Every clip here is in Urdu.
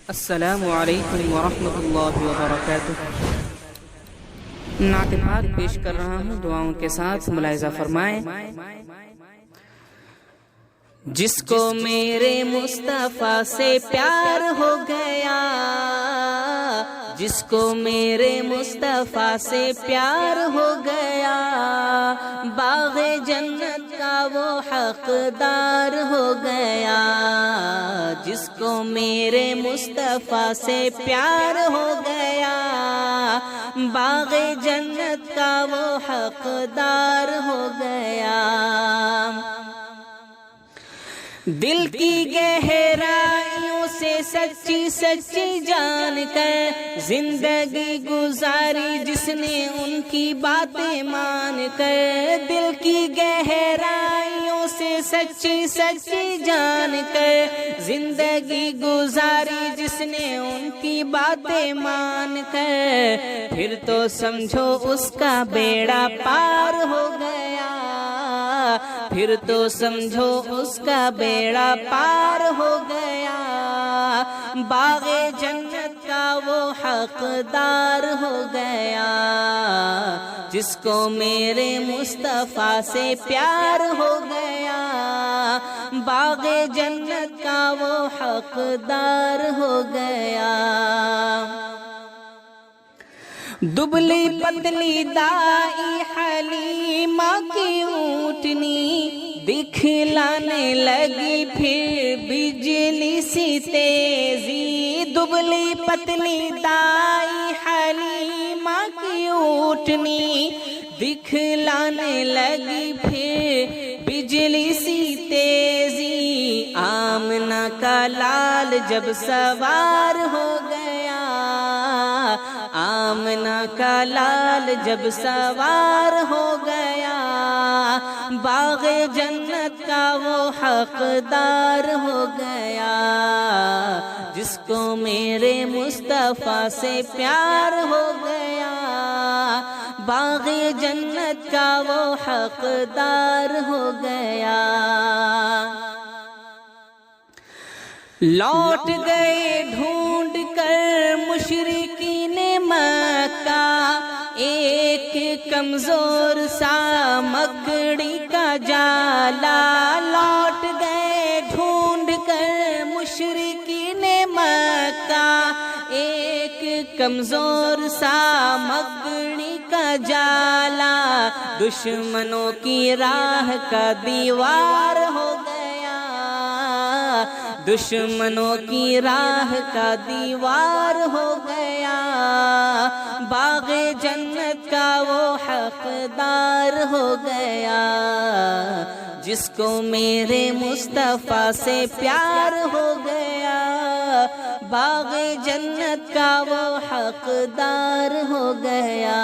السلام علیکم ورحمۃ اللہ وبرکاتہ۔ نعت پاک پیش کر رہا ہوں، دعاؤں کے ساتھ ملاحظہ فرمائیں۔ جس کو میرے مصطفیٰ سے پیار ہو گیا، جس کو میرے مصطفیٰ سے پیار ہو گیا، باغ جنت کا وہ حقدار ہو گیا۔ جس کو میرے مصطفیٰ سے پیار ہو گیا، باغ جنت کا وہ حقدار ہو گیا۔ دل کی گہرائیوں سے سچی سچی جان کر زندگی گزاری جس نے ان کی باتیں مان کر، دل کی گہرائیوں سے سچی سچی جان کر زندگی گزاری جس نے ان کی باتیں مان کر، پھر تو سمجھو اس کا بیڑا پار ہو گیا، پھر تو سمجھو اس کا بیڑا پار ہو گیا۔ باغ جنت کا وہ حقدار ہو گیا۔ جس کو میرے مصطفیٰ سے پیار ہو گیا، باغ جنت کا وہ حقدار ہو گیا۔ دبلی پتلی دائی حلیمہ کی اونٹنی دکھلانے لگی پھر بجلی سی تیزی، دبلی پتلی دائی حلیمہ کی اونٹنی دکھلانے لگی پھر بجلی سی تیزی۔ آمنہ کا لال جب سوار ہو گیا، آمنہ کا لال جب سوار ہو گیا، باغ جنت کا وہ حقدار ہو گیا۔ جس کو میرے مصطفیٰ سے پیار ہو گیا، باغ جنت کا وہ حقدار ہو گیا۔ لوٹ گئے ڈھونڈ کر مشرکین مکہ ایک کمزور سا مکڑی کا جالا، لوٹ گئے ڈھونڈ کر مشرکین مکہ ایک کمزور سا مکڑی کا جالا، دشمنوں کی راہ کا دیوار ہو گیا، دشمنوں کی راہ کا دیوار ہو گیا۔ باغ جنت کا وہ حقدار ہو گیا۔ جس کو میرے مصطفیٰ سے پیار ہو گیا، باغ جنت کا وہ حقدار ہو گیا۔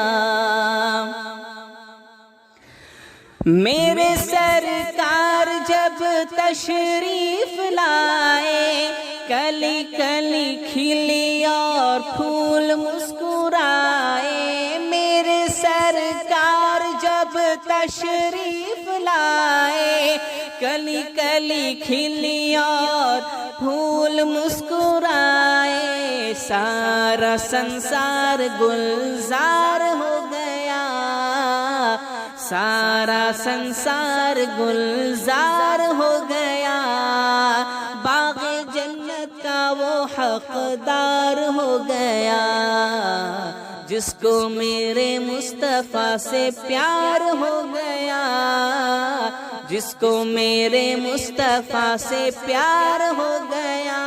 میرے سرکار جب تشریف لائے، کلی کلی کھلی اور پھول مسکرائے، میرے سرکار جب تشریف لائے، کلی کلی کھلی اور پھول مسکرائے، سارا سنسار گلزار ہو گیا، سارا سنسار گلزار ہو گیا۔ باغ جنت کا وہ حقدار ہو گیا۔ جس کو میرے مصطفیٰ سے پیار ہو گیا، جس کو میرے مصطفیٰ سے پیار ہو گیا،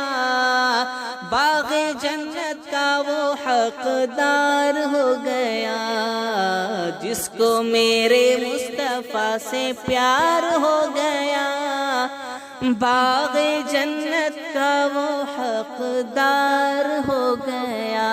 باغ جنت کا وہ حقدار ہو گیا۔ جس کو میرے مصطفیٰ سے پیار ہو گیا، باغ جنت کا وہ حقدار ہو گیا۔